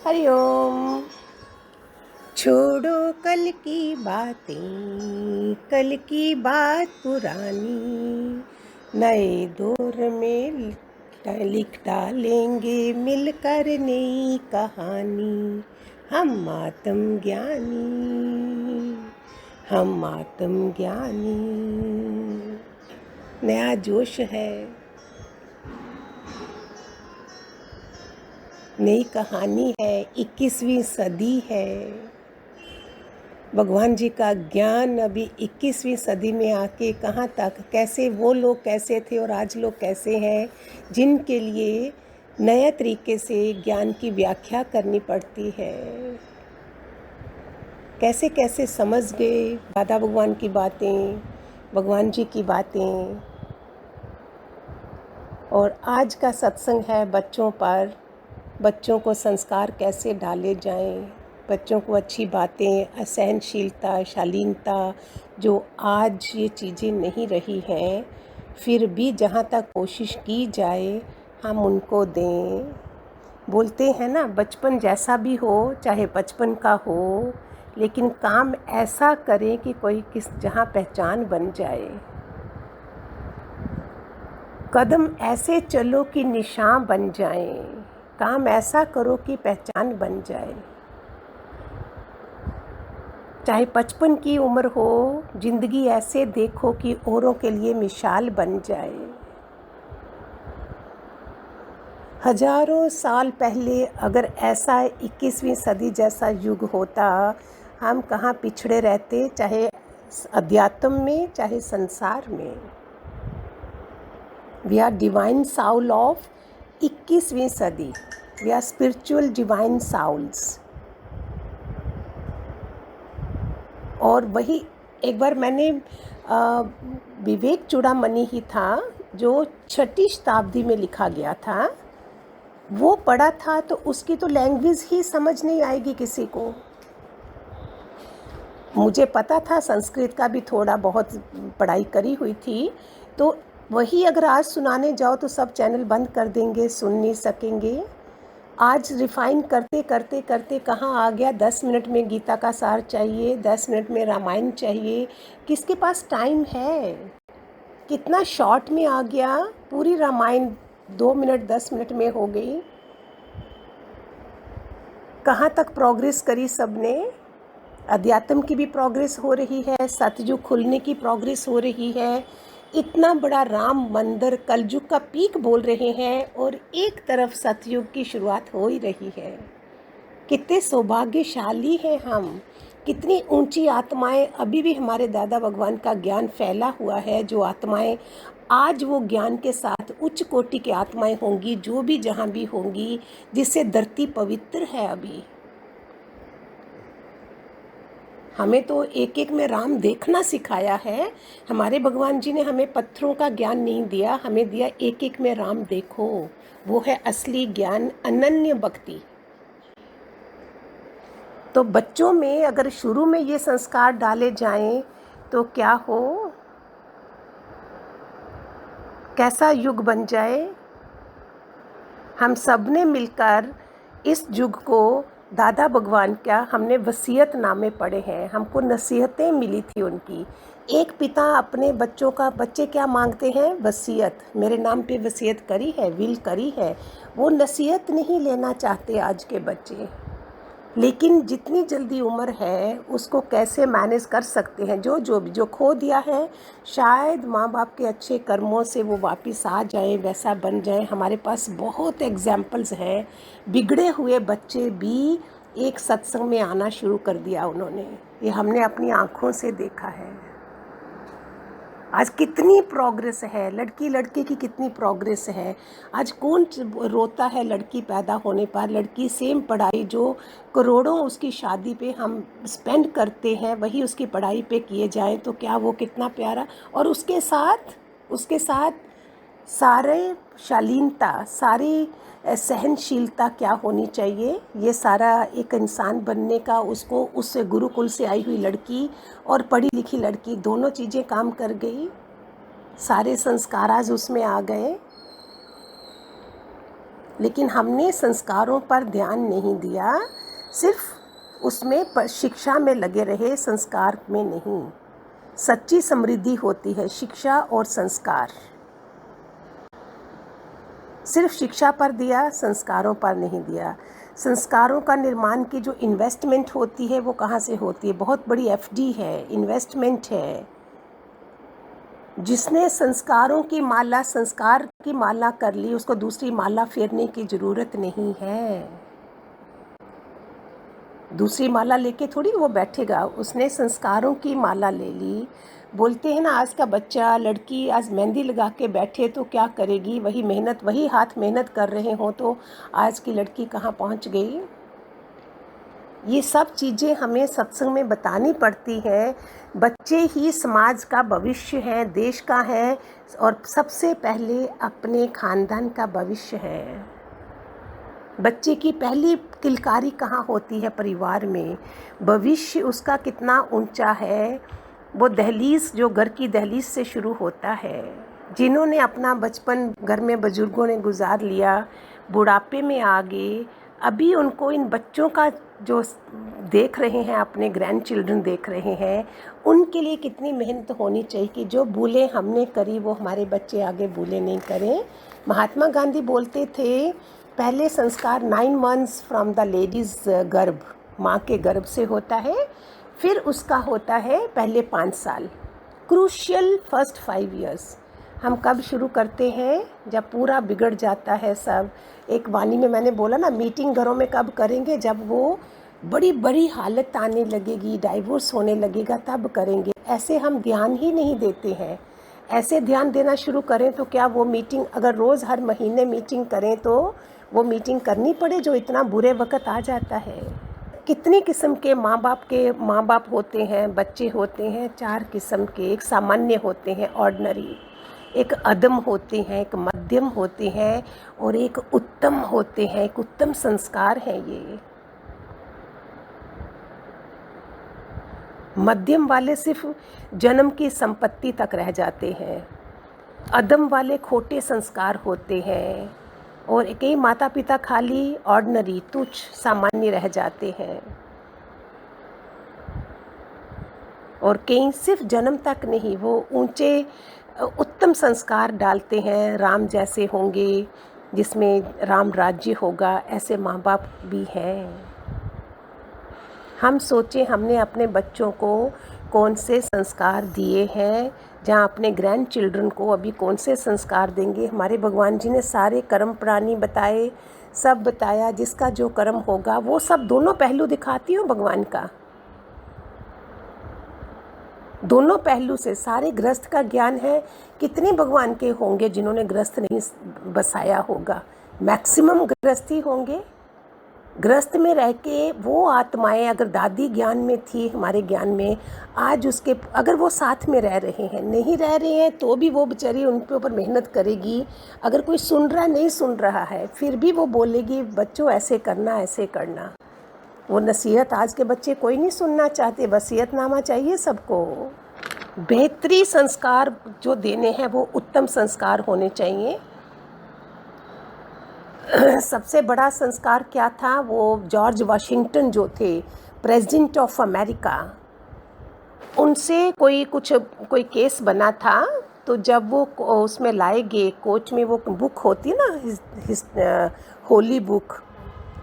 हरिओम। छोड़ो कल की बातें, कल की बात पुरानी, नए दौर में लिख डालेंगे मिलकर नई कहानी। हम आत्मज्ञानी, हम आत्मज्ञानी। नया जोश है, नई कहानी है, 21वीं सदी है। भगवान जी का ज्ञान अभी 21वीं सदी में आके कहाँ तक, कैसे वो लोग कैसे थे और आज लोग कैसे हैं, जिनके लिए नए तरीके से ज्ञान की व्याख्या करनी पड़ती है। कैसे कैसे समझ गए दादा भगवान की बातें, भगवान जी की बातें। और आज का सत्संग है बच्चों पर, बच्चों को संस्कार कैसे डाले जाएं, बच्चों को अच्छी बातें, सहनशीलता, शालीनता, जो आज ये चीज़ें नहीं रही हैं, फिर भी जहाँ तक कोशिश की जाए हम उनको दें। बोलते हैं ना, बचपन जैसा भी हो, चाहे बचपन का हो, लेकिन काम ऐसा करें कि कोई जहाँ पहचान बन जाए। कदम ऐसे चलो कि निशान बन जाएं, काम ऐसा करो कि पहचान बन जाए। चाहे 55 की उम्र हो, जिंदगी ऐसे देखो कि औरों के लिए मिसाल बन जाए। हजारों साल पहले अगर ऐसा 21वीं सदी जैसा युग होता, हम कहाँ पिछड़े रहते, चाहे अध्यात्म में चाहे संसार में। We are divine soul of 21वीं सदी, we are spiritual divine souls. और वही एक बार मैंने विवेक चूड़ामणि ही था जो 6ठी शताब्दी में लिखा गया था, वो पढ़ा था, तो उसकी तो लैंग्वेज ही समझ नहीं आएगी किसी को। मुझे पता था, संस्कृत का भी थोड़ा बहुत पढ़ाई करी हुई थी, तो वही अगर आज सुनाने जाओ तो सब चैनल बंद कर देंगे, सुन नहीं सकेंगे। आज रिफाइन करते करते करते कहाँ आ गया, 10 मिनट में गीता का सार चाहिए, 10 मिनट में रामायण चाहिए। किसके पास टाइम है? कितना शॉर्ट में आ गया, पूरी रामायण 2 मिनट 10 मिनट में हो गई। कहाँ तक प्रोग्रेस करी सबने? अध्यात्म की भी प्रोग्रेस हो रही है, सतयुग खुलने की प्रोग्रेस हो रही है। इतना बड़ा राम मंदिर कलयुग का पीक बोल रहे हैं, और एक तरफ सतयुग की शुरुआत हो ही रही है। कितने सौभाग्यशाली हैं हम, कितनी ऊंची आत्माएं अभी भी हमारे दादा भगवान का ज्ञान फैला हुआ है। जो आत्माएं आज वो ज्ञान के साथ उच्च कोटि की आत्माएं होंगी, जो भी जहाँ भी होंगी, जिससे धरती पवित्र है। अभी हमें तो एक एक में राम देखना सिखाया है। हमारे भगवान जी ने हमें पत्थरों का ज्ञान नहीं दिया, हमें दिया एक एक में राम देखो। वो है असली ज्ञान, अनन्य भक्ति। तो बच्चों में अगर शुरू में ये संस्कार डाले जाएं तो क्या हो, कैसा युग बन जाए। हम सब ने मिलकर इस युग को, दादा भगवान का हमने वसीयत नामे पढ़े हैं, हमको नसीहतें मिली थी उनकी। एक पिता अपने बच्चों का, बच्चे क्या मांगते हैं? वसीयत। मेरे नाम पे वसीयत करी है, विल करी है। वो नसीहत नहीं लेना चाहते आज के बच्चे। लेकिन जितनी जल्दी उम्र है उसको कैसे मैनेज कर सकते हैं। जो खो दिया है, शायद माँ बाप के अच्छे कर्मों से वो वापस आ जाए, वैसा बन जाए। हमारे पास बहुत एग्जाम्पल्स हैं। बिगड़े हुए बच्चे भी एक सत्संग में आना शुरू कर दिया उन्होंने, ये हमने अपनी आँखों से देखा है। आज कितनी प्रोग्रेस है, लड़की लड़के की कितनी प्रोग्रेस है। आज कौन रोता है लड़की पैदा होने पर? लड़की सेम पढ़ाई जो करोड़ों उसकी शादी पे हम स्पेंड करते हैं, वही उसकी पढ़ाई पे किए जाए तो क्या वो कितना प्यारा। और उसके साथ सारे शालीनता, सारी सहनशीलता क्या होनी चाहिए। ये सारा एक इंसान बनने का, उसको उससे गुरुकुल से आई हुई लड़की और पढ़ी लिखी लड़की दोनों चीज़ें काम कर गई। सारे संस्कार आज उसमें आ गए। लेकिन हमने संस्कारों पर ध्यान नहीं दिया, सिर्फ उसमें शिक्षा में लगे रहे, संस्कार में नहीं। सच्ची समृद्धि होती है शिक्षा और संस्कार। सिर्फ शिक्षा पर दिया, संस्कारों पर नहीं दिया। संस्कारों का निर्माण की जो इन्वेस्टमेंट होती है वो कहाँ से होती है? बहुत बड़ी एफडी है, इन्वेस्टमेंट है। जिसने संस्कारों की माला, संस्कार की माला कर ली, उसको दूसरी माला फेरने की ज़रूरत नहीं है। दूसरी माला लेके थोड़ी वो बैठेगा, उसने संस्कारों की माला ले ली। बोलते हैं ना, आज का बच्चा, लड़की आज मेहंदी लगा के बैठे तो क्या करेगी? वही मेहनत, वही हाथ मेहनत कर रहे हो तो आज की लड़की कहाँ पहुँच गई? ये सब चीज़ें हमें सत्संग में बतानी पड़ती हैं। बच्चे ही समाज का भविष्य हैं, देश का है, और सबसे पहले अपने खानदान का भविष्य है। बच्चे की पहली किलकारी कहाँ होती है? परिवार में। भविष्य उसका कितना ऊंचा है, वो दहलीज, जो घर की दहलीज से शुरू होता है। जिन्होंने अपना बचपन घर में बुजुर्गों ने गुजार लिया, बुढ़ापे में आ गए, अभी उनको इन बच्चों का जो देख रहे हैं, अपने ग्रैंड चिल्ड्रन देख रहे हैं, उनके लिए कितनी मेहनत होनी चाहिए कि जो भूलें हमने करी वो हमारे बच्चे आगे भूले नहीं करें। महात्मा गांधी बोलते थे, पहले संस्कार 9 मंथ्स फ्रॉम द लेडीज़ गर्भ, माँ के गर्भ से होता है, फिर उसका होता है पहले 5 साल, क्रूशियल फर्स्ट 5 years। हम कब शुरू करते हैं? जब पूरा बिगड़ जाता है सब। एक वाणी में मैंने बोला ना, मीटिंग घरों में कब करेंगे? जब वो बड़ी बड़ी हालत आने लगेगी, डाइवोर्स होने लगेगा, तब करेंगे। ऐसे हम ध्यान ही नहीं देते हैं। ऐसे ध्यान देना शुरू करें तो क्या वो मीटिंग, अगर रोज़ हर महीने मीटिंग करें तो वो मीटिंग करनी पड़े जो इतना बुरे वक्त आ जाता है। कितनी किस्म के माँ बाप होते हैं, बच्चे होते हैं, 4 किस्म के। एक सामान्य होते हैं, ऑर्डिनरी, एक अदम होते हैं, एक मध्यम होते हैं, और एक उत्तम होते हैं। एक उत्तम संस्कार है ये। मध्यम वाले सिर्फ जन्म की संपत्ति तक रह जाते हैं, अदम वाले खोटे संस्कार होते हैं, और कई माता पिता खाली ऑर्डिनरी, तुच्छ, सामान्य रह जाते हैं। और कई सिर्फ जन्म तक नहीं, वो ऊंचे उत्तम संस्कार डालते हैं। राम जैसे होंगे, जिसमें राम राज्य होगा, ऐसे माँ बाप भी हैं। हम सोचें हमने अपने बच्चों को कौन से संस्कार दिए हैं, जहाँ अपने ग्रैंड चिल्ड्रन को अभी कौन से संस्कार देंगे। हमारे भगवान जी ने सारे कर्म प्राणी बताए, सब बताया, जिसका जो कर्म होगा वो सब। दोनों पहलू दिखाती हूँ भगवान का, दोनों पहलू से सारे गृहस्थ का ज्ञान है। कितने भगवान के होंगे जिन्होंने गृहस्थ नहीं बसाया होगा? मैक्सिमम गृहस्थ ही होंगे। गृहस्थ में रह के वो आत्माएं, अगर दादी ज्ञान में थी, हमारे ज्ञान में, आज उसके अगर वो साथ में रह रहे हैं, नहीं रह रहे हैं तो भी वो बेचारी उन पे ऊपर मेहनत करेगी। अगर कोई सुन रहा नहीं सुन रहा है, फिर भी वो बोलेगी, बच्चों ऐसे करना, ऐसे करना। वो नसीहत आज के बच्चे कोई नहीं सुनना चाहते, वसीयतनामा चाहिए सबको। बेहतरी संस्कार जो देने हैं वो उत्तम संस्कार होने चाहिए। सबसे बड़ा संस्कार क्या था? वो जॉर्ज वाशिंगटन जो थे, प्रेसिडेंट ऑफ अमेरिका, उनसे कोई केस बना था। तो जब वो उसमें लाए गए कोर्ट में, वो बुक होती है ना, होली बुक,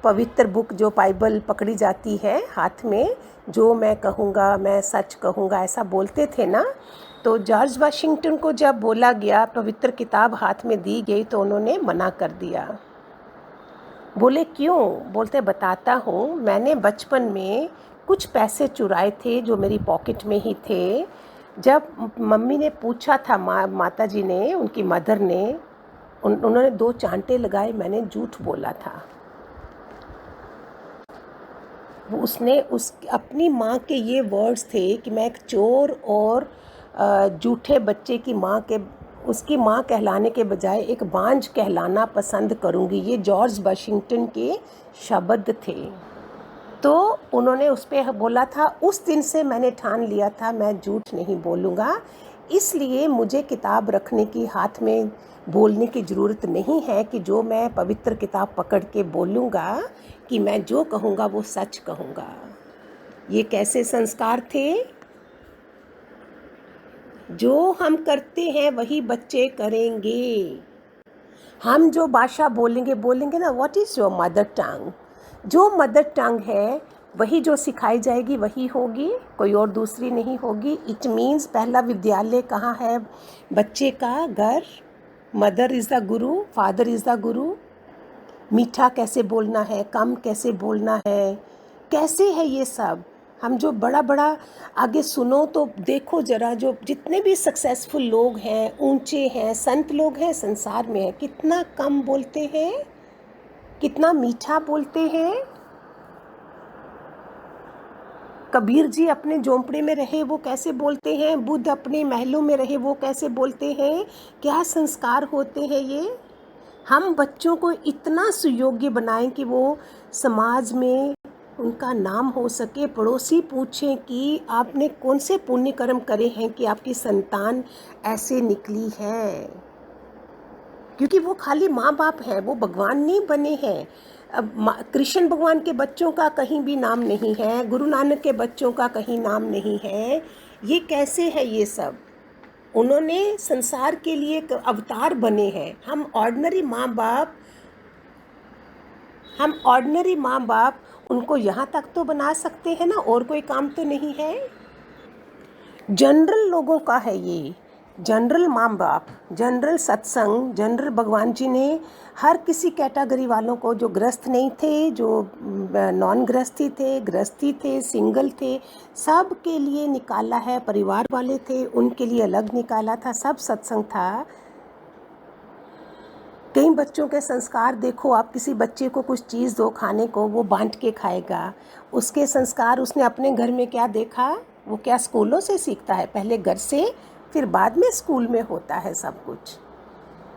पवित्र बुक, जो बाइबल पकड़ी जाती है हाथ में, जो मैं कहूँगा मैं सच कहूँगा, ऐसा बोलते थे ना। तो जॉर्ज वाशिंगटन को जब बोला गया, पवित्र किताब हाथ में दी गई, तो उन्होंने मना कर दिया। बोले क्यों? बोलते बताता हूँ, मैंने बचपन में कुछ पैसे चुराए थे जो मेरी पॉकेट में ही थे। जब मम्मी ने पूछा था, माता जी ने, उनकी मदर ने, उन्होंने 2 चांटे लगाए, मैंने झूठ बोला था। उसने अपनी माँ के ये वर्ड्स थे कि मैं एक चोर और झूठे बच्चे की माँ के, उसकी माँ कहलाने के बजाय एक बांझ कहलाना पसंद करूँगी। ये जॉर्ज वाशिंगटन के शब्द थे। तो उन्होंने उस पर बोला था, उस दिन से मैंने ठान लिया था मैं झूठ नहीं बोलूँगा। इसलिए मुझे किताब रखने की, हाथ में बोलने की ज़रूरत नहीं है कि जो मैं पवित्र किताब पकड़ के बोलूँगा कि मैं जो कहूँगा वो सच कहूँगा। ये कैसे संस्कार थे? जो हम करते हैं वही बच्चे करेंगे। हम जो भाषा बोलेंगे ना, what is your mother tongue, जो मदर टंग है वही जो सिखाई जाएगी वही होगी, कोई और दूसरी नहीं होगी। इट मीन्स पहला विद्यालय कहाँ है बच्चे का? घर। Mother is the Guru, father is the गुरु। मीठा कैसे बोलना है, कम कैसे बोलना है, कैसे है ये सब। हम जो बड़ा बड़ा आगे सुनो तो देखो ज़रा, जो जितने भी सक्सेसफुल लोग हैं, ऊंचे हैं, संत लोग हैं संसार में हैं, कितना कम बोलते हैं, कितना मीठा बोलते हैं। कबीर जी अपने झोंपड़े में रहे वो कैसे बोलते हैं, बुद्ध अपने महलों में रहे वो कैसे बोलते हैं। क्या संस्कार होते हैं ये। हम बच्चों को इतना सुयोग्य बनाएं कि वो समाज में उनका नाम हो सके। पड़ोसी पूछें कि आपने कौन से पुण्य कर्म करे हैं कि आपकी संतान ऐसे निकली है। क्योंकि वो खाली माँ बाप है, वो भगवान नहीं बने हैं। अब कृष्ण भगवान के बच्चों का कहीं भी नाम नहीं है, गुरु नानक के बच्चों का कहीं नाम नहीं है। ये कैसे है ये सब? उन्होंने संसार के लिए एक अवतार बने हैं। हम ऑर्डिनरी माँ बाप उनको यहाँ तक तो बना सकते हैं ना, और कोई काम तो नहीं है। जनरल लोगों का है ये, जनरल माँ बाप, जनरल सत्संग, जनरल भगवान जी ने हर किसी कैटेगरी वालों को, जो ग्रस्त नहीं थे, जो नॉन गृहस्थी थे, गृहस्थी थे, सिंगल थे, सब के लिए निकाला है। परिवार वाले थे उनके लिए अलग निकाला था, सब सत्संग था। कई बच्चों के संस्कार देखो आप, किसी बच्चे को कुछ चीज़ दो खाने को, वो बांट के खाएगा। उसके संस्कार उसने अपने घर में क्या देखा, वो क्या स्कूलों से सीखता है? पहले घर से, फिर बाद में स्कूल में होता है सब कुछ।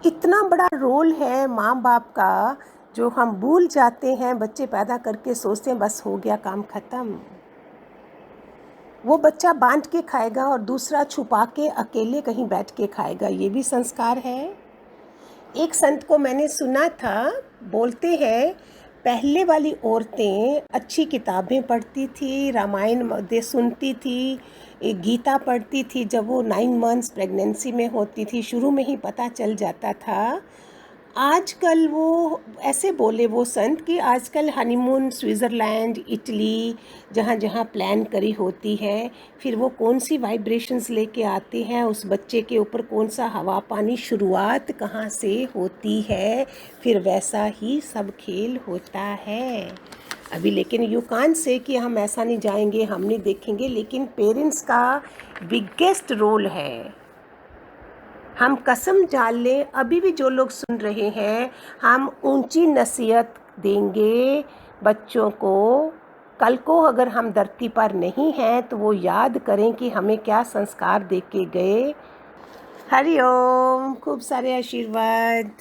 इतना बड़ा रोल है माँ बाप का, जो हम भूल जाते हैं। बच्चे पैदा करके सोचते हैं बस हो गया काम ख़त्म। वो बच्चा बांट के खाएगा और दूसरा छुपा के अकेले कहीं बैठ के खाएगा, ये भी संस्कार है। एक संत को मैंने सुना था, बोलते हैं पहले वाली औरतें अच्छी किताबें पढ़ती थी, रामायण सुनती थी, एक गीता पढ़ती थी। जब वो 9 मंथ्स प्रेगनेंसी में होती थी, शुरू में ही पता चल जाता था। आजकल वो ऐसे बोले वो संत कि आजकल हनीमून स्विट्ज़रलैंड, इटली, जहाँ जहाँ प्लान करी होती है, फिर वो कौन सी वाइब्रेशंस लेके आते हैं उस बच्चे के ऊपर, कौन सा हवा पानी, शुरुआत कहाँ से होती है, फिर वैसा ही सब खेल होता है। अभी लेकिन यू कांट से कि हम ऐसा नहीं जाएंगे, हम नहीं देखेंगे, लेकिन पेरेंट्स का बिगेस्ट रोल है। हम कसम जान लें, अभी भी जो लोग सुन रहे हैं, हम ऊंची नसीहत देंगे बच्चों को। कल को अगर हम धरती पर नहीं हैं तो वो याद करें कि हमें क्या संस्कार दे के गए। हरि ओम, खूब सारे आशीर्वाद।